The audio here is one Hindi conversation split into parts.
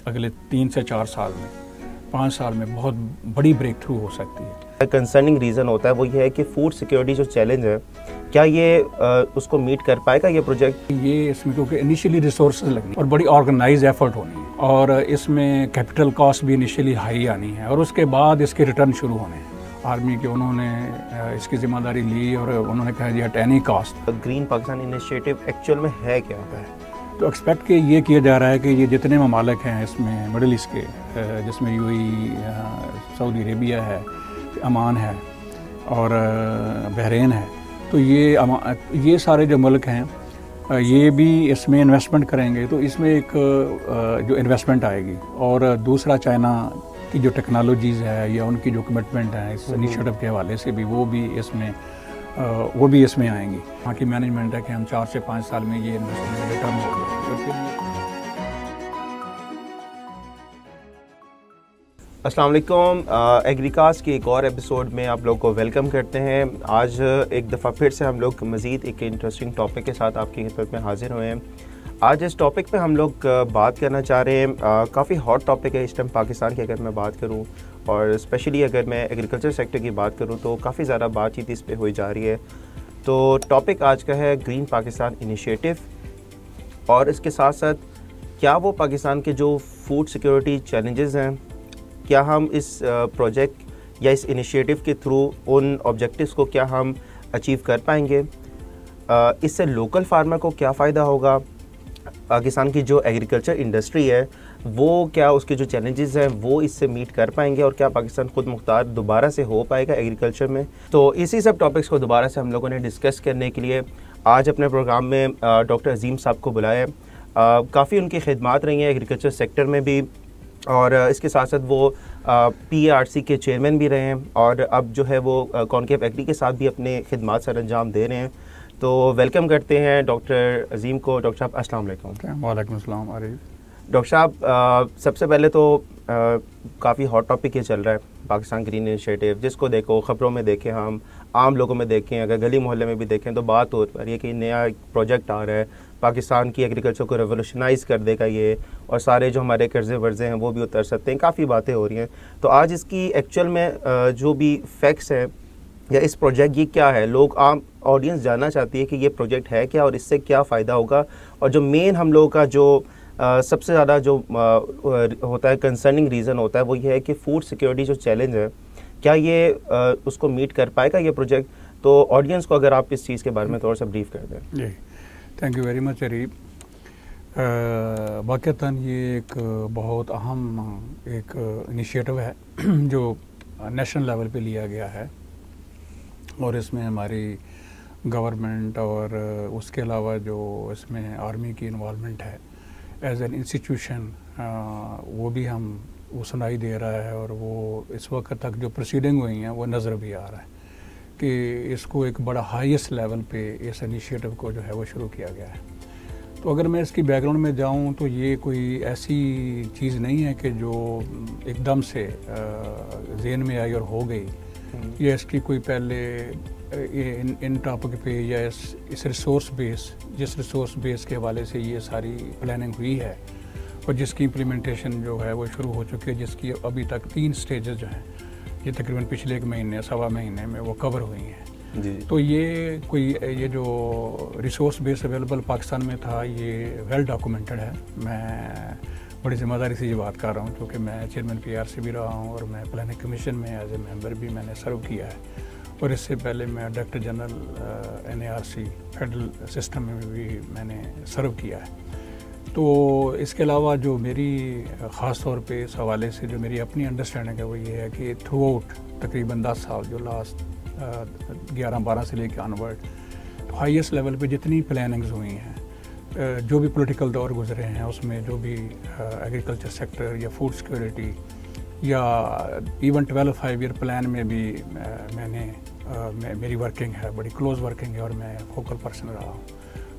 अगले 3 से 4 साल में 5 साल में बहुत बड़ी ब्रेक थ्रू हो सकती है। कंसर्निंग रीज़न होता है वो ये है कि फूड सिक्योरिटी जो चैलेंज है, क्या ये उसको मीट कर पाएगा ये प्रोजेक्ट? ये इसमें क्योंकि इनिशियली रिसोर्सेज लगनी और बड़ी ऑर्गेनाइज एफर्ट होनी है और इसमें कैपिटल कॉस्ट भी इनिशियली हाई आनी है और उसके बाद इसके रिटर्न शुरू होने हैं। आर्मी के उन्होंने इसकी जिम्मेदारी ली और उन्होंने कहा जी at any cost. Green Pakistan initiative actual में है क्या होता है? तो एक्सपेक्ट कि ये किया जा रहा है कि ये जितने ममालिक हैं इसमें मिडिल ईस्ट के, जिसमें यूएई, सऊदी अरेबिया है, अमान है और बहरीन है, तो ये सारे जो मुल्क हैं ये भी इसमें इन्वेस्टमेंट करेंगे। तो इसमें एक जो इन्वेस्टमेंट आएगी और दूसरा चाइना की जो टेक्नोलॉजीज़ है या उनकी जो कमिटमेंट है इस इनिशिएटिव के हवाले से भी वो भी इसमें आएंगी। वहाँ की मैनेजमेंट है कि हम 4 से 5 साल में ये इन्वेस्टमेंट रिटर्न होगी। अस्सलाम वालेकुम, एग्रीकास्ट के एक और एपिसोड में आप लोग को वेलकम करते हैं। आज एक दफ़ा फिर से हम लोग मज़ीद एक इंटरेस्टिंग टॉपिक के साथ आपकी खिदमत में हाजिर हुए हैं। आज इस टॉपिक पे हम लोग बात करना चाह रहे हैं, काफ़ी हॉट टॉपिक है इस टाइम पाकिस्तान की अगर मैं बात करूं, और स्पेशली अगर मैं एग्रीकल्चर सेक्टर की बात करूं तो काफ़ी ज़्यादा बातचीत इस पे हुई जा रही है। तो टॉपिक आज का है ग्रीन पाकिस्तान इनिशिएटिव, और इसके साथ साथ क्या वो पाकिस्तान के जो फूड सिक्योरिटी चैलेंजेस हैं, क्या हम इस प्रोजेक्ट या इस इनिशिएटिव के थ्रू उन ऑब्जेक्टिव्स को क्या हम अचीव कर पाएंगे, इससे लोकल फार्मर को क्या फ़ायदा होगा, पाकिस्तान की जो एग्रीकल्चर इंडस्ट्री है वो क्या उसके जो चैलेंजेस हैं वो इससे मीट कर पाएंगे, और क्या पाकिस्तान खुद मुख्तार दोबारा से हो पाएगा एग्रीकल्चर में। तो इसी सब टॉपिक्स को दोबारा से हम लोगों ने डिस्कस करने के लिए आज अपने प्रोग्राम में डॉक्टर अजीम साहब को बुलाया है। काफ़ी उनकी खिदमात रही हैं एग्रीकल्चर सेक्टर में भी, और इसके साथ साथ वो PARC के चेयरमैन भी रहे हैं, और अब जो है वो कॉनकेव एग्री के साथ भी अपने खिदमात सर अंजाम दे रहे हैं। तो वेलकम करते हैं डॉक्टर अजीम को। डॉक्टर साहब अस्सलाम वालेकुम। वालेकुम अस्सलाम। डॉक्टर साहब, सबसे पहले तो काफ़ी हॉट टॉपिक ये चल रहा है पाकिस्तान ग्रीन इनिशिएटिव, जिसको देखो ख़बरों में देखें, हम आम लोगों में देखें, अगर गली मोहल्ले में भी देखें तो बात हो रही है कि नया प्रोजेक्ट आ रहा है, पाकिस्तान की एग्रीकल्चर को रेवोल्यूशनाइज़ कर देगा ये, और सारे जो हमारे कर्जे वर्जे हैं वो भी उतर सकते हैं। काफ़ी बातें हो रही हैं। तो आज इसकी एक्चुअल में जो भी फैक्ट्स हैं या इस प्रोजेक्ट ये क्या है, लोग आम ऑडियंस जानना चाहती है कि ये प्रोजेक्ट है क्या और इससे क्या फ़ायदा होगा, और जो मेन हम लोगों का जो सबसे ज़्यादा जो होता है कंसर्निंग रीज़न होता है वो ये है कि फूड सिक्योरिटी जो चैलेंज है, क्या ये उसको मीट कर पाएगा ये प्रोजेक्ट। तो ऑडियंस को अगर आप इस चीज़ के बारे में थोड़ा सा ब्रीफ कर दें। जी, thank you very much Areeb. वाक़तन ये एक बहुत अहम एक इनिशिएटिव है जो नेशनल लेवल पे लिया गया है, और इसमें हमारी गवर्नमेंट और उसके अलावा जो इसमें आर्मी की इन्वॉल्वमेंट है एज एन इंस्टीट्यूशन, वो भी वो सुनाई दे रहा है, और वो इस वक्त तक जो प्रोसीडिंग हुई हैं वो नज़र भी आ रहा है कि इसको एक बड़ा हाईएस्ट लेवल पे इस इनिशिएटिव को जो है वो शुरू किया गया है। तो अगर मैं इसकी बैकग्राउंड में जाऊं तो ये कोई ऐसी चीज़ नहीं है कि जो एकदम से ज़हन में आई और हो गई, या इसकी कोई पहले इन टॉपिक पे या इस रिसोर्स बेस, जिस रिसोर्स बेस के हवाले से ये सारी प्लानिंग हुई है और जिसकी इम्प्लीमेंटेशन जो है वो शुरू हो चुकी है, जिसकी अभी तक 3 स्टेजेस जो हैं ये तकरीबन पिछले 1 महीने सवा महीने में वो कवर हुई हैं जी। तो ये जो रिसोर्स बेस अवेलेबल पाकिस्तान में था ये वेल डॉक्यूमेंटेड है। मैं बड़ी ज़िम्मेदारी से ये बात कर रहा हूँ क्योंकि मैं चेयरमैन PARC भी रहा हूँ और मैं प्लानिंग कमीशन में एज ए मेंबर भी मैंने सर्व किया है, और इससे पहले मैं director general NARC federal system में भी मैंने सर्व किया है। तो इसके अलावा जो मेरी ख़ास तौर पे इस हवाले से जो मेरी अपनी अंडरस्टैंडिंग है वो ये है कि थ्रू आउट तकरीबन 10 साल जो लास्ट 11-12 से लेकर ऑनवर्ड हाईएस्ट लेवल पे जितनी प्लानिंग्स हुई हैं, जो भी पॉलिटिकल दौर गुजरे हैं उसमें जो भी एग्रीकल्चर सेक्टर या फूड सिक्योरिटी या इवन 12 ईयर प्लान में भी मेरी वर्किंग है, बड़ी क्लोज वर्किंग है, और मैं फोकल पर्सन रहा हूँ।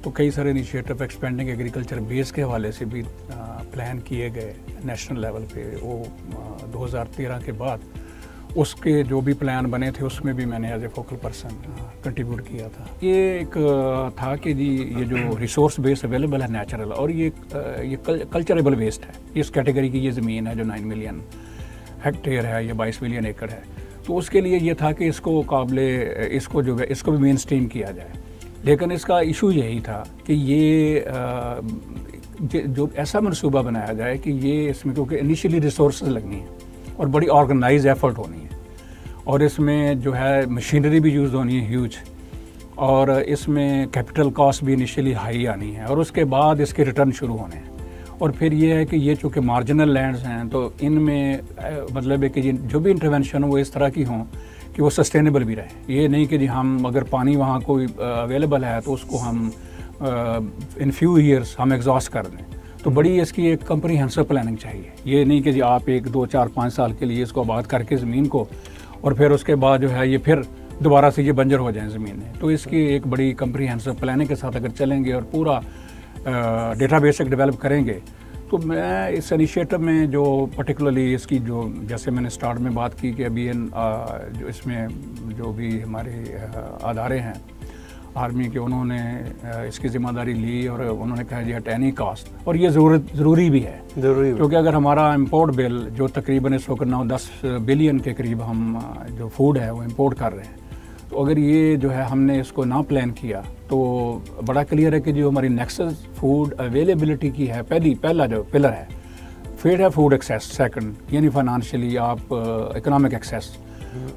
तो कई सारे इनिशिएटिव एक्सपेंडिंग एग्रीकल्चर बेस के हवाले से भी प्लान किए गए नेशनल लेवल पे, वो 2013 के बाद, उसके जो भी प्लान बने थे उसमें भी मैंने as a focal person contribute किया था। ये एक था कि जी ये जो रिसोर्स बेस अवेलेबल है नेचुरल, और ये कल्चरेबल वेस्ट है, इस कैटेगरी की ये ज़मीन है जो 9 मिलियन हेक्टेयर है, ये 22 मिलियन एकड़ है। तो उसके लिए ये था कि इसको जो है इसको भी मेन स्ट्रीम किया जाए। लेकिन इसका इशू यही था कि ये जो ऐसा मनसूबा बनाया जाए कि ये इसमें, क्योंकि इनिशियली रिसोर्स लगनी है और बड़ी ऑर्गेनाइज एफर्ट होनी है, और इसमें जो है मशीनरी भी यूज़ होनी है ह्यूज, और इसमें कैपिटल कॉस्ट भी इनिशियली हाई आनी है, और उसके बाद इसके रिटर्न शुरू होने हैं। और फिर ये है कि ये चूँकि मार्जिनल लैंड्स हैं तो इनमें मतलब है कि जो भी इंटरवेंशन हो वो इस तरह की हों कि वो सस्टेनेबल भी रहे। ये नहीं कि जी हम अगर पानी वहाँ कोई अवेलेबल है तो उसको हम इन फ्यू ईयर्स हम एग्जॉस्ट कर दें। तो बड़ी इसकी एक कम्प्रीहेंसिव प्लानिंग चाहिए। ये नहीं कि जी आप 1, 2, 4, 5 साल के लिए इसको आबाद करके ज़मीन को, और फिर उसके बाद जो है ये फिर दोबारा से ये बंजर हो जाए ज़मीनें। तो इसकी एक बड़ी कम्प्रीहेंसिव प्लानिंग के साथ अगर चलेंगे और पूरा डेटाबेस एक डेवलप करेंगे, तो मैं इस इनिशिएटिव में जो पर्टिकुलरली इसकी जो जैसे मैंने स्टार्ट में बात की कि अभी जो इसमें जो भी हमारे अदारे हैं आर्मी के, उन्होंने इसकी ज़िम्मेदारी ली और उन्होंने कहा जी एट एनी कास्ट, और ये ज़रूरी भी है, क्योंकि अगर हमारा इंपोर्ट बिल जो तकरीबन इस वक्त 9-10 बिलियन के करीब हम जो फूड है वो इंपोर्ट कर रहे हैं, तो अगर ये जो है हमने इसको ना प्लान किया तो बड़ा क्लियर है कि जो हमारी नेक्सस फूड अवेलेबिलिटी की है, पहला जो पिलर है, फिर है फूड एक्सेस, सेकंड यानी फाइनेंशियली आप इकोनॉमिक एक्सेस,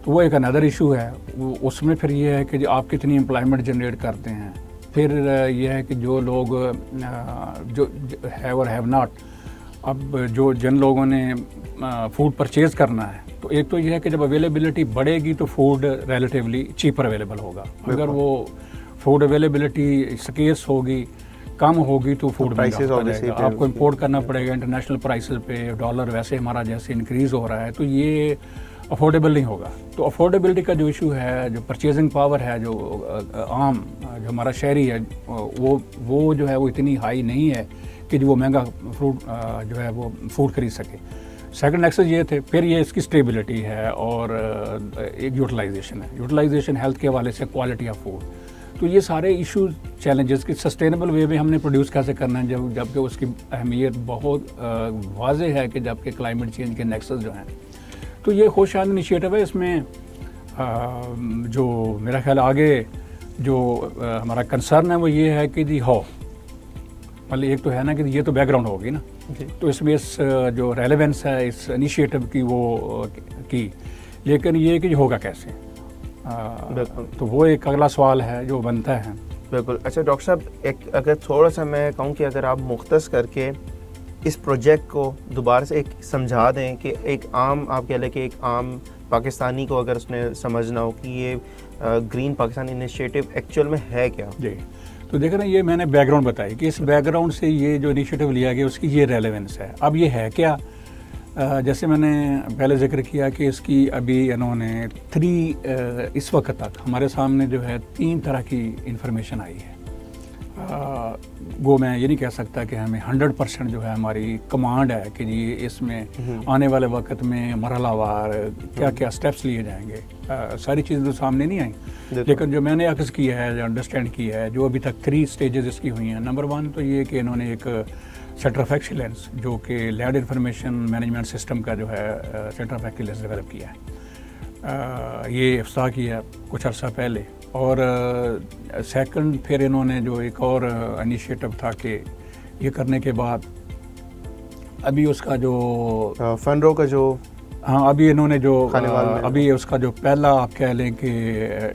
तो वो एक अनदर इशू है। उसमें फिर ये है कि आप कितनी एम्प्लॉयमेंट जनरेट करते हैं, फिर ये है कि जो लोग जो हैव और हैव नॉट, अब जिन लोगों ने फूड परचेज़ करना है, तो एक तो ये है कि जब अवेलेबिलिटी बढ़ेगी तो फूड रिलेटिवली चीपर अवेलेबल होगा। अगर वो फूड अवेलेबिलिटी स्केर्स होगी, कम होगी, तो फूड प्राइसेस आपको इंपोर्ट करना पड़ेगा इंटरनेशनल प्राइसेस पे। डॉलर वैसे हमारा जैसे इंक्रीज़ हो रहा है तो ये अफोर्डेबल नहीं होगा। तो अफोर्डेबिलिटी का जो इशू है, जो परचेजिंग पावर है, जो आम जो हमारा शहरी है, वो जो है वो इतनी हाई नहीं है कि जो वो महंगा फ्रूट जो है वो फूड खरीद सके। सेकंड एक्सेस ये थे, फिर ये इसकी स्टेबिलिटी है, और एक यूटिलाइजेशन है, यूटिलाइजेशन हेल्थ के हवाले से, क्वालिटी ऑफ फूड। तो ये सारे इश्यूज चैलेंजेस की सस्टेनेबल वे में हमने प्रोड्यूस कैसे करना है, जबकि उसकी अहमियत बहुत वाज़ेह है कि जबकि क्लाइमेट चेंज के नेक्सस जो हैं। तो ये खुशहाल इनिशिएटिव है। इसमें जो मेरा ख्याल आगे जो हमारा कंसर्न है वो ये है कि जी मतलब एक तो है ना कि ये तो बैकग्राउंड होगी ना, तो इसमें इस जो रेलेवेंस है इस इनिशिएटिव की वो की, लेकिन ये कि होगा कैसे, तो वो एक अगला सवाल है जो बनता है। बिल्कुल। अच्छा डॉक्टर साहब, एक अगर थोड़ा सा मैं कहूँ कि अगर आप मुख्तस करके इस प्रोजेक्ट को दोबारा से एक समझा दें कि एक आम, आप कह लें कि एक आम पाकिस्तानी को अगर उसने समझना हो कि ये ग्रीन पाकिस्तान इनिशिएटिव एक्चुअल में है क्या। जी, तो देख रहे हैं, ये मैंने बैकग्राउंड बताई कि इस बैकग्राउंड से ये जो इनिशिएटिव लिया गया उसकी ये रेलेवेंस है। अब ये है क्या, जैसे मैंने पहले जिक्र किया कि इसकी अभी इन्होंने इस वक्त तक हमारे सामने जो है 3 तरह की इंफॉर्मेशन आई है। वो मैं ये नहीं कह सकता कि हमें 100% जो है हमारी कमांड है कि जी इसमें आने वाले वक्त में मरहलावार क्या क्या स्टेप्स लिए जाएंगे, सारी चीज़ें तो सामने नहीं आई, लेकिन जो मैंने अक्स किया है, जो अंडरस्टैंड किया है, जो अभी तक 3 स्टेजेस इसकी हुई हैं। नंबर 1 तो ये कि इन्होंने एक सेंटर ऑफ एक्सीलेंस जो कि लैंड इंफॉर्मेशन मैनेजमेंट सिस्टम का जो है सेंटर ऑफ एक्सीलेंस डेवलप किया है, ये इफ्ताह किया कुछ अर्सा पहले। और सेकंड फिर इन्होंने जो एक और इनिशिएटिव था कि ये करने के बाद अभी उसका जो फंडों का जो अभी इन्होंने जो अभी उसका जो पहला आप कह लें कि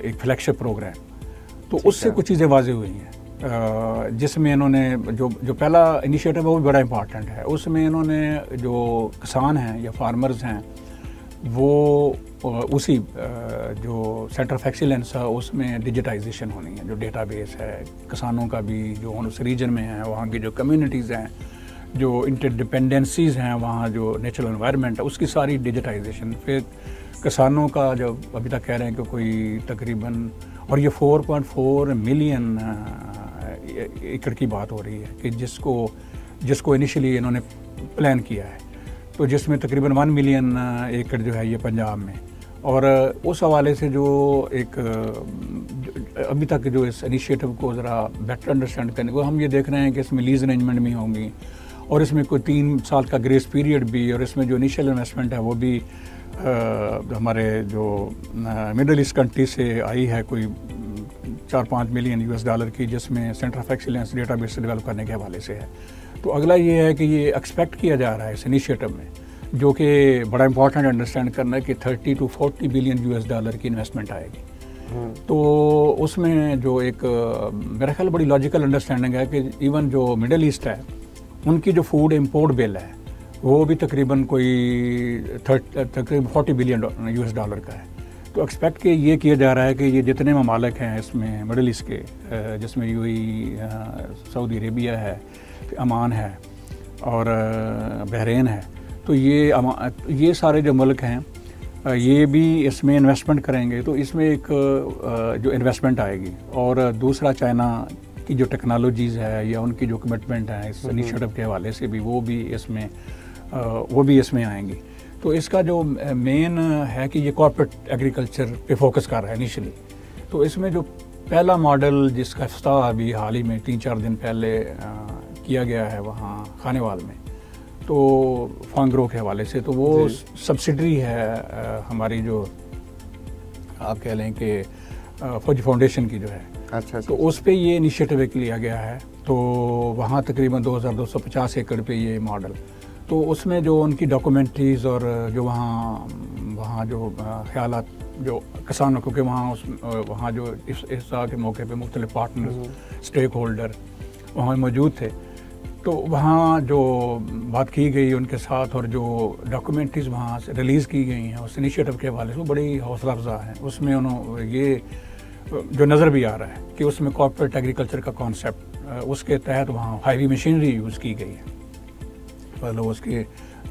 एक फ्लैगशिप प्रोग्राम, तो उससे कुछ चीज़ें वाज़ेह हुई हैं, जिसमें इन्होंने जो पहला इनिशिएटिव है वो बड़ा इम्पॉर्टेंट है। उसमें इन्होंने जो किसान हैं या फार्मर्स हैं वो उसी जो सेंटर ऑफ एक्सीलेंस है उसमें डिजिटाइजेशन होनी है, जो डेटाबेस है किसानों का भी जो उस रीजन में है, वहाँ की जो कम्युनिटीज़ हैं, जो इंटरडिपेंडेंसीज़ हैं, वहाँ जो नेचुरल एनवायरनमेंट है, उसकी सारी डिजिटाइजेशन। फिर किसानों का जो अभी तक कह रहे हैं कि कोई तकरीबन, और ये 4.4 मिलियन एकड़ की बात हो रही है कि जिसको इनिशियली इन्होंने प्लान किया है, तो जिसमें तकरीबन 1 मिलियन एकड़ जो है ये पंजाब में, और उस हवाले से जो एक अभी तक जो इस इनिशिएटिव को ज़रा बेटर अंडरस्टैंड करने को हम ये देख रहे हैं कि इसमें लीज अरेंजमेंट भी होंगी और इसमें कोई 3 साल का ग्रेस पीरियड भी, और इसमें जो इनिशियल इन्वेस्टमेंट है वो भी हमारे जो मिडल ईस्ट कंट्री से आई है, कोई 4-5 मिलियन US$ की, जिसमें centre of excellence database develop करने के हवाले से है। तो अगला ये है कि ये एक्सपेक्ट किया जा रहा है इस इनिशिएटिव में, जो कि बड़ा इंपॉर्टेंट अंडरस्टैंड करना है कि 30 to 40 बिलियन US$ की इन्वेस्टमेंट आएगी। तो उसमें जो एक मेरा ख्याल बड़ी लॉजिकल अंडरस्टैंडिंग है कि इवन जो मिडल ईस्ट है उनकी जो फूड इंपोर्ट बिल है वो भी तकरीबन कोई तकरीबन 40 बिलियन US$ का है। तो एक्सपेक्ट कि ये किया जा रहा है कि ये जितने ममालिक हैं इसमें मिडल ईस्ट के, जिसमें UAE, सऊदी अरेबिया है, अमान है और बहरीन है, तो ये सारे जो मुल्क हैं ये भी इसमें इन्वेस्टमेंट करेंगे। तो इसमें एक जो इन्वेस्टमेंट आएगी, और दूसरा चाइना की जो टेक्नोलॉजीज़ है या उनकी जो कमिटमेंट है इस इनिशिएटिव के हवाले से भी वो भी इसमें आएंगी। तो इसका जो मेन है कि ये कॉर्पोरेट एग्रीकल्चर पे फोकस कर रहा है इनिशियली। तो इसमें जो पहला मॉडल जिसका इफ्तिताह अभी हाल ही में 3-4 दिन पहले किया गया है वहाँ खानेवाल में, तो फांग्रो के हवाले से, तो वो सब्सिडरी है हमारी जो आप कह लें कि फौजी फाउंडेशन की जो है। अच्छा। तो उस पे ये इनिशिएटिव एक लिया गया है। तो वहाँ तकरीबन 2250 एकड़ पे ये मॉडल, तो उसमें जो उनकी डॉक्यूमेंट्रीज और जो वहाँ जो ख्यालात जो किसानों, क्योंकि वहाँ जो इस के मौके पे मुख्तलिफ पार्टनर्स, स्टेक होल्डर वहाँ मौजूद थे, तो वहाँ जो बात की गई उनके साथ और जो डॉक्यूमेंट्रीज वहाँ से रिलीज़ की गई हैं उस इनिशिएटिव के हवाले से, वो बड़ी हौसला अफजा है। उसमें उन्होंने ये जो नज़र भी आ रहा है कि उसमें कॉर्पोरेट एग्रीकल्चर का कॉन्सेप्ट, उसके तहत वहाँ हैवी मशीनरी यूज़ की गई है, मतलब उसके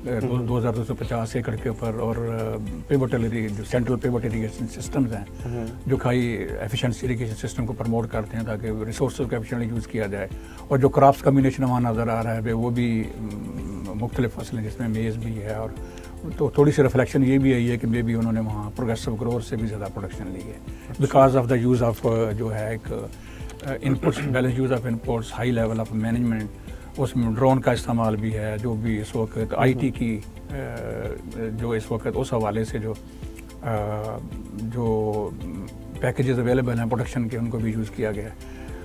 2250 एकड़ के ऊपर, और पिवटल जो सेंट्रल पिवट इरीगेशन सिस्टम्स हैं जो हाई एफिशिएंसी इरीगेशन सिस्टम को प्रमोट करते हैं ताकि रिसोर्सेज को एफिशिएंटली यूज़ किया जाए। और जो क्रॉप्स कम्बिनेशन वहाँ नज़र आ रहा है वो भी मुख्तलिफ फसलें जिसमें मेज़ भी है, और तो थोड़ी सी रिफ्लेक्शन ये भी आई है कि मे भी उन्होंने वहाँ प्रोग्रेसिव ग्रोथ से भी ज़्यादा प्रोडक्शन ली है because of the use of जो है एक inputs, balance use of inputs, high level of management, उसमें ड्रोन का इस्तेमाल भी है, जो भी इस वक्त IT की जो इस वक्त उस हवाले से जो पैकेजेस अवेलेबल हैं प्रोडक्शन के, उनको भी यूज़ किया गया है।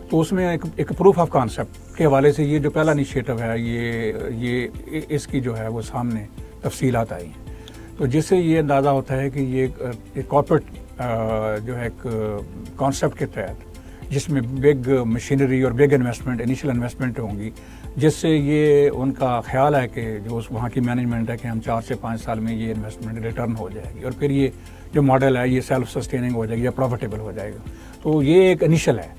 तो उसमें एक प्रूफ ऑफ कॉन्सेप्ट के हवाले से ये जो पहला इनिशिएटिव है ये इसकी जो है वो सामने तफसीलात आई हैं। तो जिससे ये अंदाज़ा होता है कि ये एक कॉर्पोरेट जो है एक कॉन्सेप्ट के तहत जिसमें बिग मशीनरी और बिग इन्वेस्टमेंट, इनिशियल इन्वेस्टमेंट होंगी, जिससे ये उनका ख्याल है कि जो उस वहाँ की मैनेजमेंट है कि हम 4 से 5 साल में ये इन्वेस्टमेंट रिटर्न हो जाएगी और फिर ये जो मॉडल है ये सेल्फ सस्टेनिंग हो जाएगी या प्रॉफिटेबल हो जाएगा। तो ये एक इनिशियल है।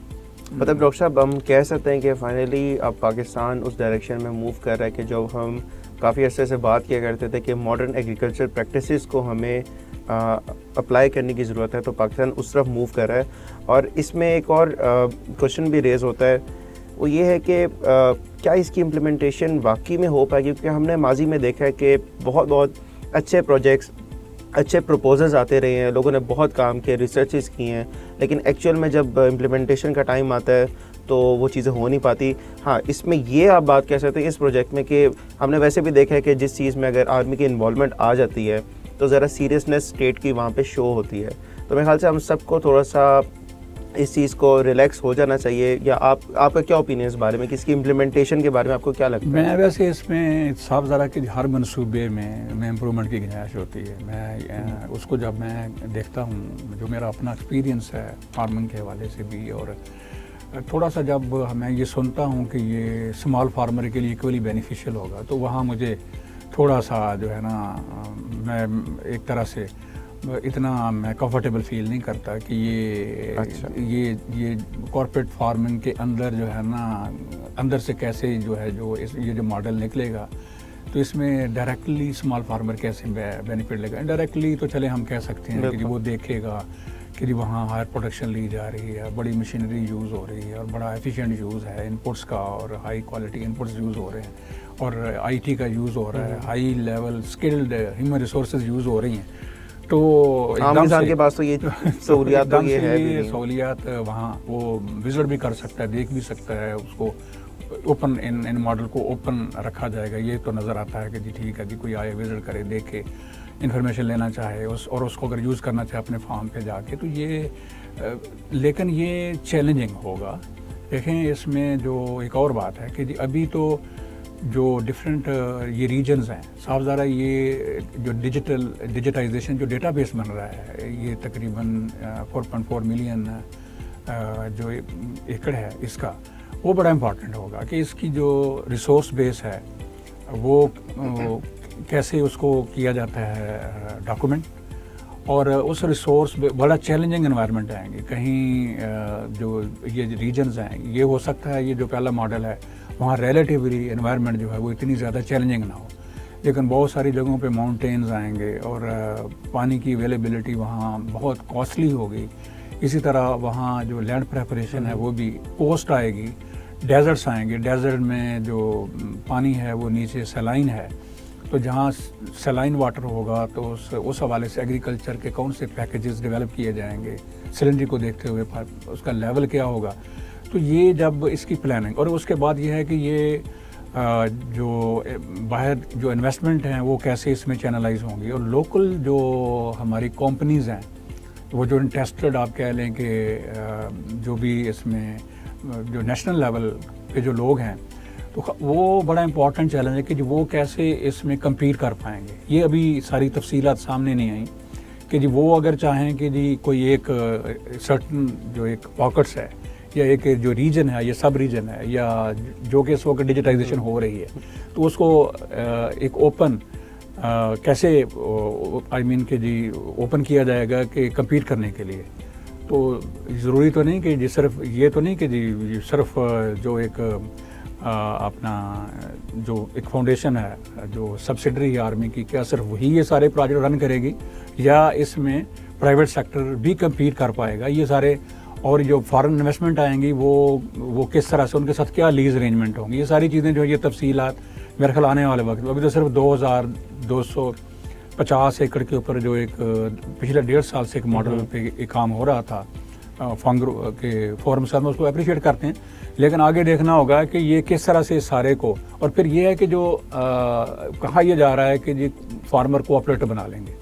मतलब डॉक्टर साहब हम कह सकते हैं कि फाइनली अब पाकिस्तान उस डायरेक्शन में मूव कर रहा है कि जो हम काफ़ी अर्से से बात किया करते थे कि मॉडर्न एग्रीकल्चर प्रैक्टिसेस को हमें अप्लाई करने की ज़रूरत है, तो पाकिस्तान उस तरफ मूव कर रहा है। और इसमें एक और क्वेश्चन भी रेज़ होता है, वो ये है कि क्या इसकी इम्प्लीमेंटेशन वाकई में हो पाएगी, क्योंकि हमने माजी में देखा है कि बहुत अच्छे प्रोजेक्ट्स, अच्छे प्रपोजल्स आते रहे हैं, लोगों ने बहुत काम किए, रिसर्चेस की हैं, लेकिन एक्चुअल में जब इम्प्लीमेंटेशन का टाइम आता है तो वो चीज़ें हो नहीं पाती। हाँ, इसमें ये आप बात कह सकते हैं इस प्रोजेक्ट में कि हमने वैसे भी देखा है कि जिस चीज़ में अगर आर्मी की इन्वॉल्वमेंट आ जाती है तो ज़रा सीरियसनेस स्टेट की वहाँ पे शो होती है। तो मेरे ख्याल से हम सबको थोड़ा सा इस चीज़ को रिलैक्स हो जाना चाहिए, या आपका क्या ओपिनियन इस बारे में कि इसकी इम्प्लीमेंटेशन के बारे में आपको क्या लगता है? मैं वैसे इसमें साफ ज़रा कि हर मनसूबे में इम्प्रूवमेंट की गुंजाइश होती है। मैं उसको जब मैं देखता हूँ, जो मेरा अपना एक्सपीरियंस है फार्मिंग के हवाले से भी, और थोड़ा सा जब मैं ये सुनता हूँ कि ये स्मॉल फार्मर के लिए इक्वली बेनिफिशियल होगा, तो वहाँ मुझे थोड़ा सा जो है ना, मैं एक तरह से इतना मैं कंफर्टेबल फील नहीं करता कि ये कॉर्पोरेट फार्मिंग के अंदर जो है ना, अंदर से कैसे जो है ये जो मॉडल निकलेगा, तो इसमें डायरेक्टली स्मॉल फार्मर कैसे बेनिफिट लेगा। इनडायरेक्टली तो चले हम कह सकते हैं कि वो देखेगा कि वहाँ हायर प्रोडक्शन ली जा रही है, बड़ी मशीनरी यूज़ हो रही है और बड़ा एफिशिएंट यूज़ है इनपुट्स का, और हाई क्वालिटी इनपुट्स यूज़ हो रहे हैं, और IT का यूज़ हो रहा है, high level skilled human resources use हो रही हैं। तो आम इंसान के पास तो ये सहूलियात तो ये है भी नहीं। सहूलियात वहाँ वो विजिट भी कर सकता है, देख भी सकता है, उसको ओपन इन मॉडल को ओपन रखा जाएगा। ये तो नज़र आता है कि जी ठीक है जी, कोई आए विजिट करे, देखे, इन्फॉर्मेशन लेना चाहे और उसको अगर यूज़ करना चाहे अपने फार्म पे जाके, तो ये लेकिन ये चैलेंजिंग होगा। देखें इसमें जो एक और बात है कि जी अभी तो जो डिफरेंट ये रीजन्स हैं, साफ ज़रा ये जो डिजिटाइजेशन जो डेटाबेस बन रहा है, ये तकरीबन 4.4 मिलियन जो एकड़ है इसका, वो बड़ा इम्पॉर्टेंट होगा कि इसकी जो रिसोर्स बेस है वो कैसे उसको किया जाता है डॉक्यूमेंट, और उस रिसोर्स बड़ा चैलेंजिंग एनवायरनमेंट आएंगे। कहीं जो ये रीजन्स हैं, ये हो सकता है ये जो पहला मॉडल है वहाँ रिलेटिवली एनवायरनमेंट जो है वो इतनी ज़्यादा चैलेंजिंग ना हो, लेकिन बहुत सारी जगहों पे माउंटेन्स आएंगे और पानी की अवेलेबिलिटी वहाँ बहुत कॉस्टली होगी। इसी तरह वहाँ जो लैंड प्रेपरेशन है वो भी पोस्ट आएगी, डेजर्ट्स आएंगे, डेजर्ट में जो पानी है वो नीचे सलाइन है, तो जहाँ सलाइन वाटर होगा तो उस हवाले से एग्रीकल्चर के कौन से पैकेजेस डेवलप किए जाएंगे, सिलेंडरी को देखते हुए उसका लेवल क्या होगा। तो ये जब इसकी प्लानिंग, और उसके बाद ये है कि ये जो बाहर जो इन्वेस्टमेंट हैं वो कैसे इसमें चैनलाइज होंगी, और लोकल जो हमारी कंपनीज़ हैं वो जो इंटरेस्टेड आप कह लें कि जो भी इसमें जो नेशनल लेवल पे जो लोग हैं, तो वो बड़ा इम्पॉर्टेंट चैलेंज है कि जी वो कैसे इसमें कम्पीट कर पाएंगे। ये अभी सारी तफसीलात सामने नहीं आई कि जी वो अगर चाहें कि जी कोई एक सर्टन जो एक पॉकेट्स है या एक जो रीजन है, ये सब रीजन है, या जो कि इस वक्त डिजिटाइजेशन हो रही है, तो उसको एक ओपन कैसे आई मीन कि जी ओपन किया जाएगा कि कम्पीट करने के लिए। तो ज़रूरी तो नहीं कि जी सिर्फ ये तो नहीं कि जी सिर्फ जो एक अपना जो एक फाउंडेशन है जो सब्सिडरी है आर्मी की, क्या सिर्फ वही ये सारे प्रोजेक्ट रन करेगी, या इसमें प्राइवेट सेक्टर भी कम्पीट कर पाएगा। ये सारे और जो फॉरेन इन्वेस्टमेंट आएंगी वो किस तरह से, उनके साथ क्या लीज अरेंजमेंट होंगी, ये सारी चीज़ें जो ये तफसीलात मेरे ख्याल आने वाले वक्त। अभी तो सिर्फ 2250 एकड़ के ऊपर जो एक पिछले 1.5 साल से एक मॉडल पे एक काम हो रहा था फंग्रो के फोरम से, हम उसको अप्रिशिएट करते हैं, लेकिन आगे देखना होगा कि ये किस तरह से सारे को, और फिर ये है कि जो कहा यह जा रहा है कि जी फार्मर कोऑपरेटिव बना लेंगे,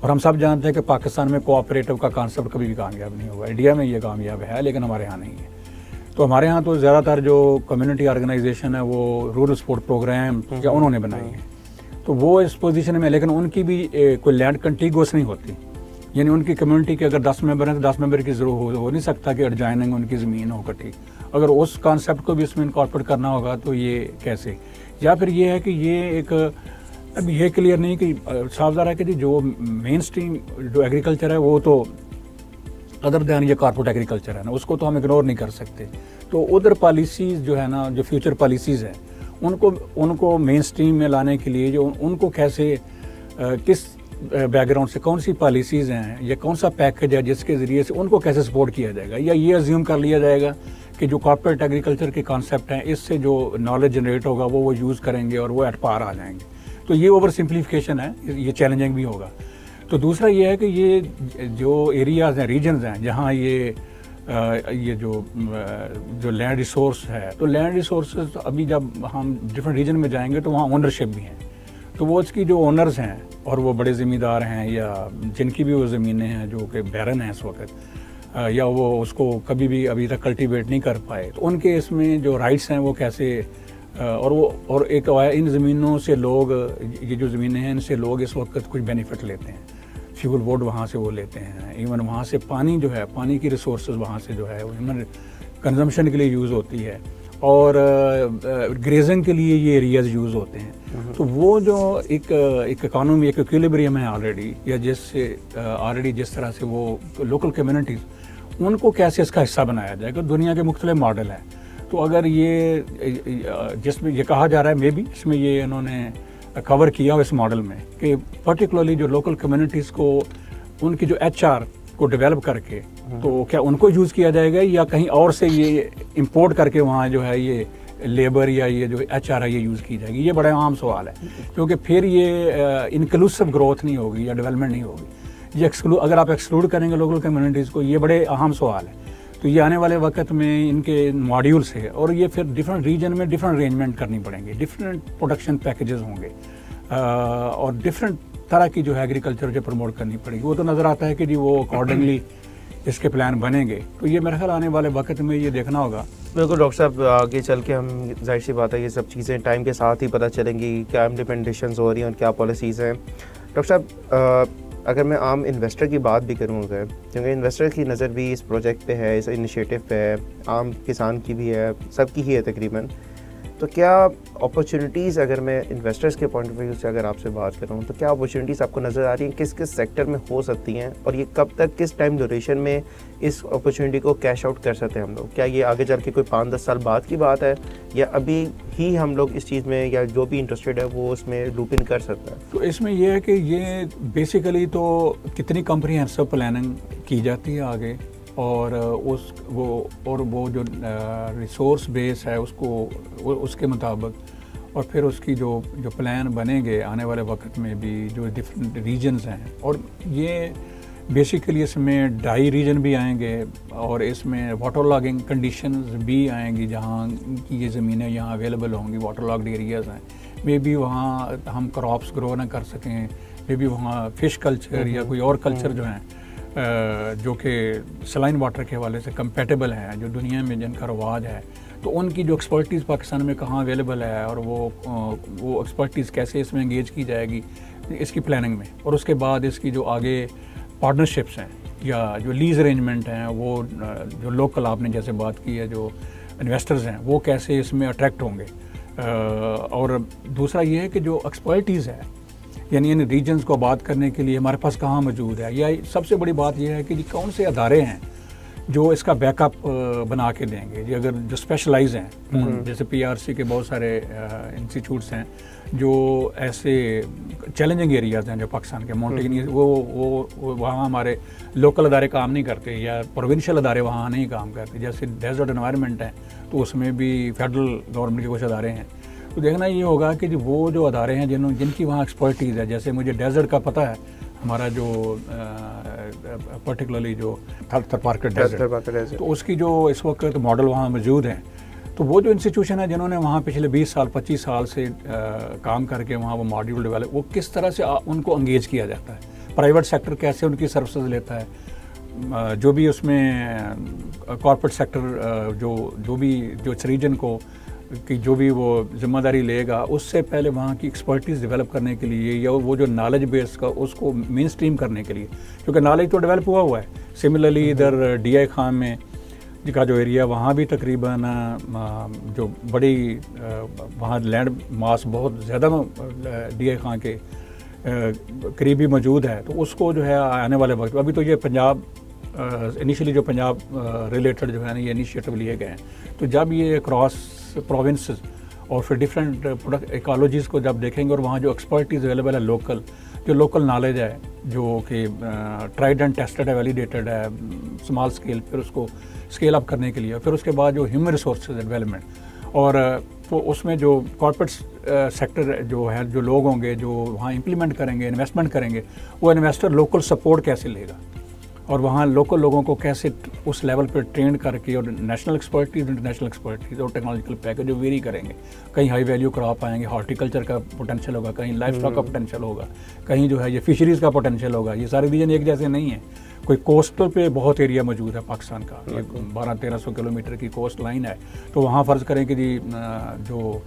और हम सब जानते हैं कि पाकिस्तान में कोऑपरेटिव का कॉन्सेप्ट कभी भी कामयाब नहीं हुआ। इंडिया में ये कामयाब है लेकिन हमारे यहाँ नहीं है। तो हमारे यहाँ तो ज़्यादातर जो कम्युनिटी ऑर्गेनाइजेशन है वो रूरल सपोर्ट प्रोग्राम या उन्होंने बनाई है, तो वो इस पोजीशन में, लेकिन उनकी भी कोई लैंड कंटीगुअस नहीं होती, यानी उनकी कम्युनिटी के अगर 10 मेंबर हैं तो 10 मेंबर की ज़रूर हो नहीं सकता कि एडजॉइनिंग उनकी ज़मीन हो इकट्ठी। अगर उस कॉन्सेप्ट को भी इसमें इनकॉर्पोरेट करना होगा तो ये कैसे, या फिर ये है कि ये एक अभी ये क्लियर नहीं कि साफ ज़रा है कि जो मेन स्ट्रीम जो एग्रीकल्चर है वो तो अदर दैन ये कॉर्पोरेट एग्रीकल्चर है ना, उसको तो हम इग्नोर नहीं कर सकते। तो उधर पॉलिसीज़ जो है ना, जो फ्यूचर पॉलिसीज़ हैं, उनको मेन स्ट्रीम में लाने के लिए जो उनको कैसे किस बैकग्राउंड से कौन सी पॉलिसीज़ हैं या कौन सा पैकेज है जिसके ज़रिए से उनको कैसे सपोर्ट किया जाएगा, या ये अज्यूम कर लिया जाएगा कि जो कॉर्पोरेट एग्रीकल्चर के कॉन्सेप्ट हैं इससे जो नॉलेज जनरेट होगा वो यूज़ करेंगे और वो एट पार आ जाएंगे। तो ये ओवर सिंप्लीफिकेशन है, ये चैलेंजिंग भी होगा। तो दूसरा ये है कि ये जो एरियाज़ हैं, रीजन्स हैं जहाँ ये जो लैंड रिसोर्स है, तो लैंड रिसोर्स अभी जब हम डिफरेंट रीजन में जाएंगे तो वहाँ ओनरशिप भी हैं, तो वो इसकी जो ओनर्स हैं और वो बड़े ज़मींदार हैं या जिनकी भी वो ज़मीनें हैं जो कि बैरन हैं इस वक्त, या वो उसको कभी भी अभी तक कल्टीवेट नहीं कर पाए, तो उनके इसमें जो राइट्स हैं वो कैसे, और एक इन ज़मीनों से लोग, ये जो ज़मीनें हैं इनसे लोग इस वक्त कुछ बेनिफिट लेते हैं, फ्यूल वोड वहाँ से वो लेते हैं, इवन वहाँ से पानी जो है, पानी की रिसोर्सेज वहाँ से जो है वो ह्यूमन कंजम्पशन के लिए यूज़ होती है, और ग्रेजिंग के लिए ये एरियाज यूज़ होते हैं। तो वो जो एक इकोनॉमी, एक इक्विलिब्रियम है ऑलरेडी, या जिस तरह से वो लोकल कम्युनिटीज़, उनको कैसे इसका हिस्सा बनाया जाएगा। दुनिया के मुख्तलिफ मॉडल हैं, तो अगर ये जिसमें ये कहा जा रहा है, मे बी इसमें ये इन्होंने कवर किया हो इस मॉडल में कि पर्टिकुलरली जो लोकल कम्युनिटीज़ को उनकी जो HR को डेवलप करके, तो क्या उनको यूज़ किया जाएगा या कहीं और से ये इंपोर्ट करके वहाँ जो है ये लेबर या ये जो HR है ये यूज़ की जाएगी। ये बड़ा आम सवाल है, क्योंकि फिर ये इंक्लूसिव ग्रोथ नहीं होगी या डेवलपमेंट नहीं होगी। ये अगर आप एक्सक्लूड करेंगे लोकल कम्युनिटीज़ को, ये बड़े अहम सवाल है। तो ये आने वाले वक्त में इनके मॉड्यूल्स है और ये फिर डिफरेंट रीजन में डिफरेंट अरेंजमेंट करनी पड़ेंगे, डिफरेंट प्रोडक्शन पैकेजेस होंगे और डिफरेंट तरह की जो है एग्रीकल्चर जो प्रमोट करनी पड़ेगी। वो तो नज़र आता है कि जी वो अकॉर्डिंगली इसके प्लान बनेंगे। तो ये मेरे ख्याल आने वाले वक्त में ये देखना होगा। बिल्कुल डॉक्टर साहब, आगे चल के हम जाहिर सी बात है ये सब चीज़ें टाइम के साथ ही पता चलेंगी, क्या इम्प्लीमेंटेशंस हो रही हैं और क्या पॉलिसीज़ हैं। डॉक्टर साहब, अगर मैं आम इन्वेस्टर की बात भी करूँ, अगर क्योंकि इन्वेस्टर की नज़र भी इस प्रोजेक्ट पे है, इस इनिशिएटिव पे है, आम किसान की भी है, सबकी ही है तकरीबन, तो क्या अपॉर्चुनिटीज़, अगर मैं इन्वेस्टर्स के पॉइंट ऑफ व्यू से अगर आपसे बात कर रहा हूँ, तो क्या अपॉर्चुनिटीज़ आपको नज़र आ रही हैं, किस किस सेक्टर में हो सकती हैं और ये कब तक, किस टाइम ड्यूरेशन में इस अपॉर्चुनिटी को कैश आउट कर सकते हैं हम लोग? क्या ये आगे चल के कोई 5-10 साल बाद की बात है या अभी ही हम लोग इस चीज़ में, या जो भी इंटरेस्टेड है वो उसमें लूप इन कर सकता है? तो इसमें यह है कि ये बेसिकली तो कितनी कम्प्रिहेंसिव प्लानिंग की जाती है आगे, और वो जो रिसोर्स बेस है उसके मुताबिक, और फिर उसकी जो प्लान बनेंगे आने वाले वक्त में भी, जो डिफरेंट रीजन्स हैं, और ये बेसिकली इसमें डाई रीजन भी आएंगे और इसमें वाटर लॉगिंग कंडीशंस भी आएंगी, जहाँ की ये ज़मीनें यहाँ अवेलेबल होंगी, वाटर लॉग्ड एरियाज़ हैं, मे बी वहाँ हम क्रॉप्स ग्रो ना कर सकें, मे बी वहाँ फ़िश कल्चर या कोई और कल्चर जो हैं जो कि सलाइन वाटर के हवाले से कंपेटेबल हैं, जो दुनिया में जिनका रवाज है, तो उनकी जो एक्सपर्टीज़ पाकिस्तान में कहाँ अवेलेबल है और वो एक्सपर्टीज़ कैसे इसमें एंगेज की जाएगी इसकी प्लानिंग में, और उसके बाद इसकी जो आगे पार्टनरशिप्स हैं या जो लीज अरेंजमेंट हैं, वो जो लोकल आपने जैसे बात की है, जो इन्वेस्टर्स हैं वो कैसे इसमें अट्रैक्ट होंगे, और दूसरा ये है कि जो एक्सपर्टीज़ है यानी इन रीजन्स को आबाद करने के लिए हमारे पास कहाँ मौजूद है, या सबसे बड़ी बात यह है कि जी कौन से अदारे हैं जो इसका बैकअप बना के देंगे, जी अगर जो स्पेशलाइज हैं, जैसे पीआरसी के बहुत सारे इंस्टीट्यूट्स हैं जो ऐसे चैलेंजिंग एरियाज़ हैं जो पाकिस्तान के माउंटेनियस, वो वहाँ हमारे लोकल अदारे काम नहीं करते या प्रोविंशियल अदारे वहाँ नहीं काम करते। जैसे डेजर्ट एनवायरनमेंट है तो उसमें भी फेडरल गवर्नमेंट के कुछ अदारे हैं, तो देखना ये होगा कि वो जो अदारे हैं जिनकी वहाँ एक्सपर्टीज़ है, जैसे मुझे डेजर्ट का पता है, हमारा जो पर्टिकुलरली जो थरपारकर डेजर्ट, तो उसकी जो इस वक्त मॉडल वहाँ मौजूद हैं, तो वो जो इंस्टीट्यूशन है जिन्होंने वहाँ पिछले 20 साल 25 साल से काम करके वहाँ वो मॉड्यूल डेवलप, वो किस तरह से उनको एंगेज किया जाता है, प्राइवेट सेक्टर कैसे उनकी सर्विसेज लेता है, जो भी उसमें कॉर्पोरेट सेक्टर जो इस रीजन को कि जो भी वो जिम्मेदारी लेगा, उससे पहले वहाँ की एक्सपर्टीज़ डेवलप करने के लिए या वो जो नॉलेज बेस का उसको मेन स्ट्रीम करने के लिए, क्योंकि नॉलेज तो डेवलप हुआ है। सिमिलरली इधर DI खान में का जो एरिया, वहाँ भी तकरीबन जो बड़ी वहाँ लैंड मास बहुत ज़्यादा DI खान के करीबी मौजूद है, तो उसको जो है आने वाले वक्त, अभी तो ये पंजाब इनिशियली जो पंजाब रिलेटेड जो है ना ये इनिशिएटिव लिए गए हैं, तो जब ये क्रॉस प्रोविंसेस और फिर डिफरेंट प्रोडक्ट इकोलॉजीज़ को जब देखेंगे और वहाँ जो एक्सपर्टीज़ अवेलेबल है, लोकल नॉलेज है जो कि ट्राइड एंड टेस्टेड है, वैलिडेटेड है स्मॉल स्केल, फिर उसको स्केल अप करने के लिए, फिर उसके बाद जो ह्यूमन रिसोर्सेज डेवलपमेंट, और तो उसमें जो कॉर्पोरेट सेक्टर जो है, जो लोग होंगे जो वहाँ इम्प्लीमेंट करेंगे, इन्वेस्टमेंट करेंगे, वो इन्वेस्टर लोकल सपोर्ट कैसे लेगा और वहाँ लोकल लोगों को कैसे उस लेवल पर ट्रेन करके, और नेशनल एक्सपर्टीज़, इंटरनेशनल एक्सपर्टीज़ और टेक्नोलॉजिकल पैकेज जो वेरी करेंगे, कहीं हाई वैल्यू क्रॉप आएंगे, हॉर्टिकल्चर का पोटेंशियल होगा, कहीं लाइफ स्टॉक का पोटेंशियल होगा, कहीं जो है ये फिशरीज़ का पोटेंशियल होगा। ये सारे रीजन एक जैसे नहीं है, कोई कोस्टल पे बहुत एरिया मौजूद है पाकिस्तान का, 1200-1300 किलोमीटर की कोस्ट लाइन है, तो वहाँ फ़र्ज़ करें कि जी जो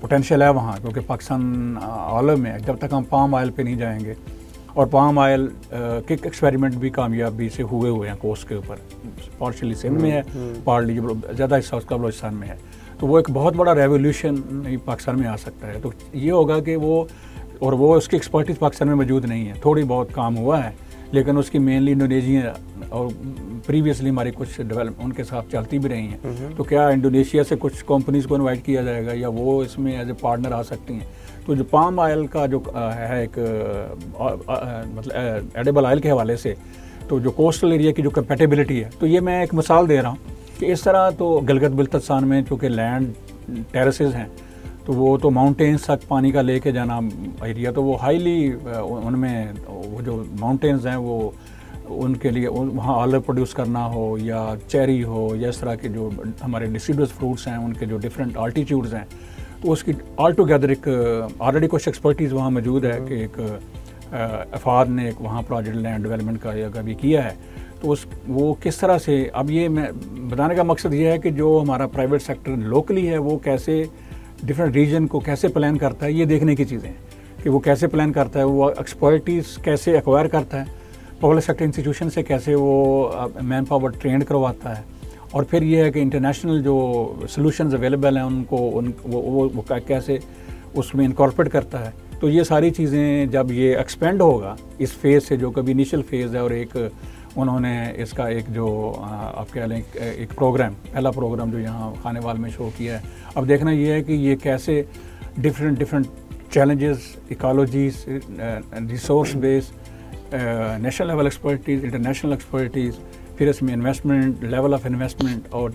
पोटेंशियल है वहाँ, क्योंकि पाकिस्तान आलम में जब तक हम पाम ऑयल पे नहीं जाएंगे, और पाम ऑयल के एक्सपेरिमेंट भी कामयाबी से हुए हैं कोस्ट के ऊपर, पार्शली सिंध में है, पार्टली ज़्यादा हिस्सा उसका बलूचिस्तान में है, तो वो एक बहुत बड़ा रेवोल्यूशन पाकिस्तान में आ सकता है। तो ये होगा कि वो उसकी एक्सपर्टीज पाकिस्तान में मौजूद नहीं है, थोड़ी बहुत काम हुआ है, लेकिन उसकी मेनली इंडोनेशिया और प्रीवियसली हमारी कुछ डेवलप उनके साथ चलती भी रही हैं, तो क्या इंडोनेशिया से कुछ कंपनीज़ को इनवाइट किया जाएगा या वो इसमें एज ए पार्टनर आ सकती हैं। तो जो पाम ऑयल का जो है एक मतलब एडिबल ऑयल के हवाले से, तो जो कोस्टल एरिया की जो कंपेटेबिलिटी है, तो ये मैं एक मिसाल दे रहा हूँ कि इस तरह तो गिलगित बल्तिस्तान में चूँकि लैंड टेरेसेस हैं, तो वो तो माउंटेन्स तक पानी का लेके जाना एरिया, तो वो हाईली उनमें वो जो माउंटेन्स हैं वो उनके लिए वहाँ ऑलिव प्रोड्यूस करना हो या चेरी हो या इस तरह के जो हमारे डिसीडुअस फ्रूट्स हैं उनके जो डिफरेंट आल्टीट्यूड्स हैं, तो उसकी ऑल टुगेदर एक ऑलरेडी कुछ एक्सपर्टीज़ वहाँ मौजूद है कि एक अफाद ने एक वहाँ प्रोजेक्ट लैंड डेवलपमेंट का कभी किया है। तो वो किस तरह से, अब ये मैं बताने का मकसद ये है कि जो हमारा प्राइवेट सेक्टर लोकली है वो कैसे डिफरेंट रीजन को कैसे प्लान करता है, ये देखने की चीज़ें हैं कि वो कैसे प्लान करता है, वो एक्सपर्टीज़ कैसे एक्वायर करता है, पब्लिक सेक्टर इंस्टीट्यूशन से कैसे वो मैन पावर ट्रेंड करवाता है, और फिर ये है कि इंटरनेशनल जो सॉल्यूशंस अवेलेबल हैं उनको वो कैसे उसमें इनकॉर्पोरेट करता है। तो ये सारी चीज़ें जब ये एक्सपेंड होगा इस फेज़ से, जो कभी इनिशियल फेज़ है, और एक उन्होंने इसका एक जो आप कह लें एक प्रोग्राम, पहला प्रोग्राम जो यहाँ खानेवाल में शो किया है, अब देखना ये है कि ये कैसे different challenges, ecologies, resource base, national level expertise, international expertise, फिर इसमें इन्वेस्टमेंट, लेवल ऑफ इन्वेस्टमेंट और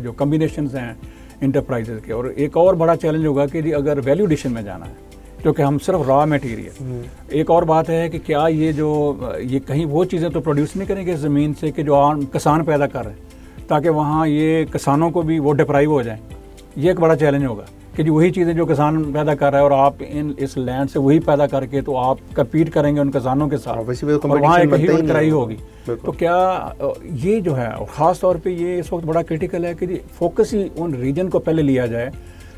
जो कम्बिनेशंस हैं इंटरप्राइजेज के। और एक और बड़ा चैलेंज होगा कि जी अगर वैल्यू एडिशन में जाना है, क्योंकि हम सिर्फ रॉ मटेरियल, एक और बात है कि क्या ये कहीं वो चीज़ें तो प्रोड्यूस नहीं करेंगे ज़मीन से कि जो आम किसान पैदा कर रहे हैं, ताकि वहाँ ये किसानों को भी वो डिप्राइव हो जाए। ये एक बड़ा चैलेंज होगा कि जो वही चीज़ें जो किसान पैदा कर रहा है और आप इस लैंड से वही पैदा करके तो आप कम्पीट करेंगे उन किसानों के साथ, और वहाँ एक ह्यूमन कराई होगी। तो क्या ये जो है, और ख़ास तौर पे ये इस वक्त बड़ा क्रिटिकल है कि फोकस ही उन रीजन को पहले लिया जाए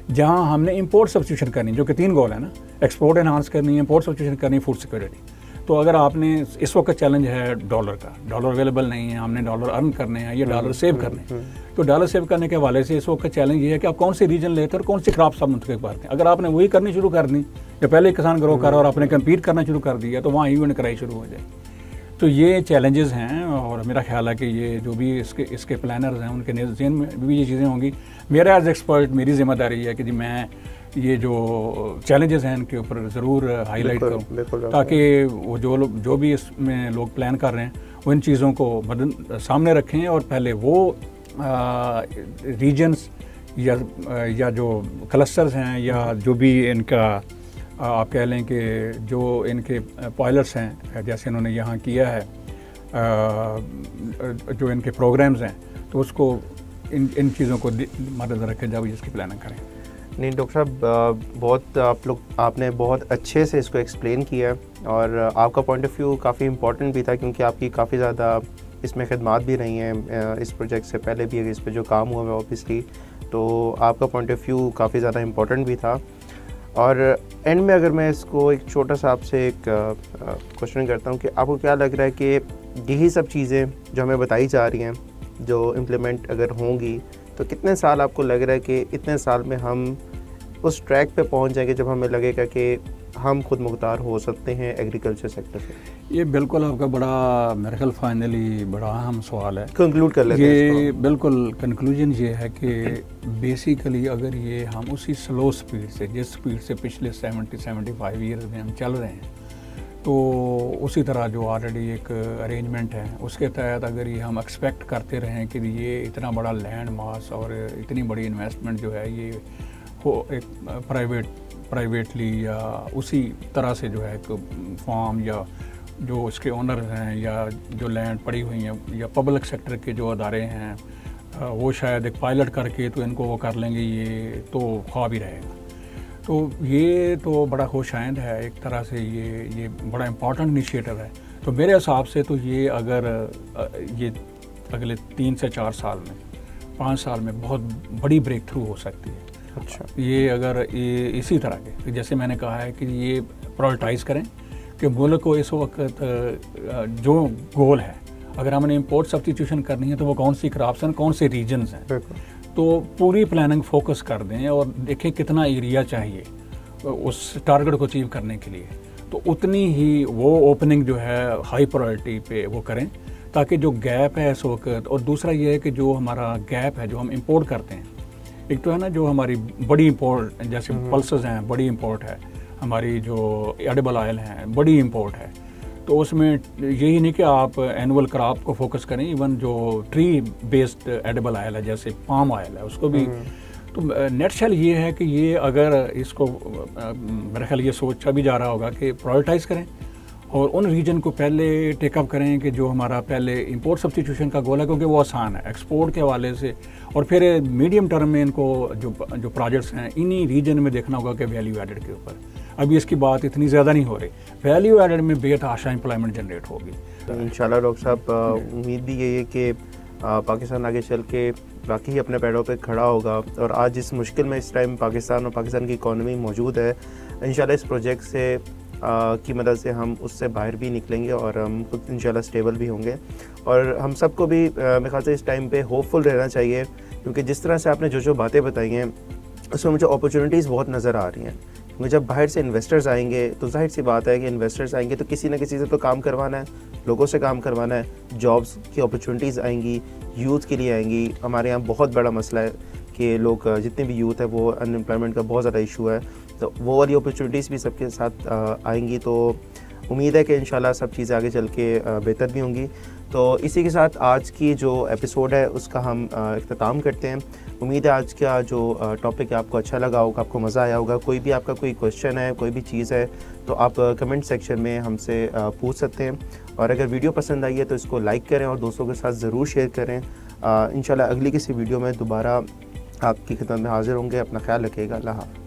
जहाँ हमने इंपोर्ट सब्स्टिट्यूशन करनी, जो कि 3 गोल है ना, एक्सपोर्ट एनहांस करनी है, इंपोर्ट सब्स्टिट्यूशन करनी है, फूड सिक्योरिटी। तो अगर आपने इस वक्त चैलेंज है डॉलर का, डॉलर अवेलेबल नहीं है, हमने डॉलर अर्न करने हैं, ये डॉलर सेव करने हैं, तो डॉलर सेव करने के हवाले से इस वक्त चैलेंज ये है कि आप कौन से रीजन लेकर कौन सी क्रॉप्स आप मुंतखब करते हैं। अगर आपने वही करनी शुरू कर दी, या पहले किसान ग्रो कर और आपने कम्पीट करना शुरू कर दिया, तो वहाँ इवेंट कराई शुरू हो जाए। तो ये चैलेंजेस हैं, और मेरा ख्याल है कि ये जो भी इसके प्लानर्स हैं उनके ज़हन में भी ये चीज़ें होंगी। मेरा एज एक्सपर्ट मेरी जिम्मेदारी है कि जी मैं ये जो चैलेंजेस हैं इनके ऊपर ज़रूर हाईलाइट करूँ, ताकि वो जो भी इसमें लोग प्लान कर रहे हैं वो इन चीज़ों को सामने रखें, और पहले वो रीजन्स या जो क्लस्टर्स हैं या जो भी इनका आप कह लें कि जो इनके पायलट्स हैं, जैसे इन्होंने यहाँ किया है, जो इनके प्रोग्राम्स हैं, तो उसको इन चीज़ों को मद्देनज़र रखें जब इसकी प्लानिंग करें। नहीं डॉक्टर साहब, आपने बहुत अच्छे से इसको एक्सप्लेन किया है, और आपका पॉइंट ऑफ व्यू काफ़ी इंपॉर्टेंट भी था, क्योंकि आपकी काफ़ी ज़्यादा इसमें खदमात भी रही हैं इस प्रोजेक्ट से पहले भी, इस पर जो काम हुआ है ऑब्वियसली, तो आपका पॉइंट ऑफ व्यू काफ़ी ज़्यादा इंपॉर्टेंट भी था। और एंड में अगर मैं इसको एक छोटा सा आपसे एक क्वेश्चन करता हूँ कि आपको क्या लग रहा है कि यही सब चीज़ें जो हमें बताई जा रही हैं, जो इम्प्लीमेंट अगर होंगी, तो कितने साल आपको लग रहा है कि इतने साल में हम उस ट्रैक पे पहुंच जाएंगे जब हमें लगेगा कि हम खुद मुख्तार हो सकते हैं एग्रीकल्चर सेक्टर से? ये बिल्कुल आपका बड़ा मेरे ख्याल फाइनली बड़ा अहम सवाल है। कंक्लूड कर लेते हैं ये बिल्कुल कंक्लूजन ये है कि बेसिकली अगर ये हम उसी स्लो स्पीड से, जिस स्पीड से पिछले 70-75 ईयर्स में हम चल रहे हैं, तो उसी तरह जो ऑलरेडी एक अरेंजमेंट है उसके तहत अगर ये हम एक्सपेक्ट करते रहें कि ये इतना बड़ा लैंड मास और इतनी बड़ी इन्वेस्टमेंट जो है ये हो एक प्राइवेटली या उसी तरह से जो है एक फार्म या जो इसके ओनर हैं या जो लैंड पड़ी हुई हैं या पब्लिक सेक्टर के जो अदारे हैं वो शायद एक पायलट करके तो इनको वो कर लेंगे, ये तो ख्वाब ही रहेगा। तो ये तो बड़ा खुशाइंद है एक तरह से, ये बड़ा इम्पॉर्टेंट इनिशिएटिव है। तो मेरे हिसाब से तो ये अगर ये अगले 3 से 4 साल में, 5 साल में बहुत बड़ी ब्रेक थ्रू हो सकती है। अच्छा, ये अगर ये इसी तरह के, जैसे मैंने कहा है कि ये प्रायोरिटाइज़ करें कि मुल्क को इस वक्त जो गोल है, अगर हमने इंपोर्ट सब्स्टिट्यूशन करनी है तो वो कौन सी क्रॉप्स हैं, कौन से रीजन्स हैं, तो पूरी प्लानिंग फोकस कर दें और देखें कितना एरिया चाहिए उस टारगेट को अचीव करने के लिए। तो उतनी ही वो ओपनिंग जो है हाई प्रायोरिटी पे वो करें, ताकि जो गैप है इस वक्त, और दूसरा ये है कि जो हमारा गैप है जो हम इंपोर्ट करते हैं, एक तो है ना जो हमारी बड़ी इंपोर्ट जैसे पल्सेस हैं, बड़ी इंपोर्ट है, हमारी जो एडिबल ऑयल हैं बड़ी इंपोर्ट है, तो उसमें यही नहीं कि आप एनुअल क्रॉप को फोकस करें, इवन जो ट्री बेस्ड एडिबल ऑयल है जैसे पाम ऑयल है उसको भी तो नेट शेल ये है कि ये अगर इसको मेरा ख्याल ये सोचा भी जा रहा होगा कि प्रायोरिटाइज़ करें और उन रीजन को पहले टेकअप करें कि जो हमारा पहले इंपोर्ट सब्स्टिट्यूशन का गोल है, क्योंकि वो आसान है एक्सपोर्ट के हवाले से, और फिर मीडियम टर्म में इनको जो प्रोजेक्ट्स हैं इन्हीं रीजन में देखना होगा कि वैल्यू एडेड के ऊपर। अभी इसकी बात इतनी ज़्यादा नहीं हो रही, वैल्यू एडेड में बेतहाशा एम्प्लॉयमेंट जनरेट होगी। इंशाल्लाह डॉक्टर साहब, उम्मीद भी यही है कि पाकिस्तान आगे चल के बाकी अपने पैरों पे खड़ा होगा, और आज इस मुश्किल में इस टाइम पाकिस्तान और पाकिस्तान की इकॉनमी मौजूद है। इंशाल्लाह इस प्रोजेक्ट से की मदद से हम उससे बाहर भी निकलेंगे और हम खुद इंशाल्लाह स्टेबल भी होंगे। और हम सबको भी मेरे ख्याल से इस टाइम पे होपफुल रहना चाहिए, क्योंकि जिस तरह से आपने जो बातें बताई हैं उसमें मुझे अपॉर्चुनिटीज़ बहुत नज़र आ रही हैं। क्योंकि जब बाहर से इन्वेस्टर्स आएंगे तो जाहिर सी बात है कि इन्वेस्टर्स आएंगे तो किसी न किसी से तो काम करवाना है, लोगों से काम करवाना है, जॉब्स की अपॉर्चुनिटीज़ आएंगी, यूथ के लिए आएंगी। हमारे यहाँ बहुत बड़ा मसला है कि लोग जितने भी यूथ है वो अनएम्प्लॉयमेंट का बहुत ज़्यादा इशू है, तो वो वाली अपॉर्चुनिटीज़ भी सबके साथ आएंगी। तो उम्मीद है कि इंशाल्लाह सब चीज़ें आगे चल के बेहतर भी होंगी। तो इसी के साथ आज की जो एपिसोड है उसका हम इख्तिताम करते हैं। उम्मीद है आज का जो टॉपिक है आपको अच्छा लगा होगा, आपको मज़ा आया होगा। कोई भी आपका कोई क्वेश्चन है, कोई भी चीज़ है तो आप कमेंट सेक्शन में हमसे पूछ सकते हैं। और अगर वीडियो पसंद आई है तो इसको लाइक करें और दोस्तों के साथ ज़रूर शेयर करें। इंशाल्लाह अगली किसी वीडियो में दोबारा आपकी खिदमत में हाज़िर होंगे। अपना ख्याल रखिएगा। अल्लाह हाफ़िज़।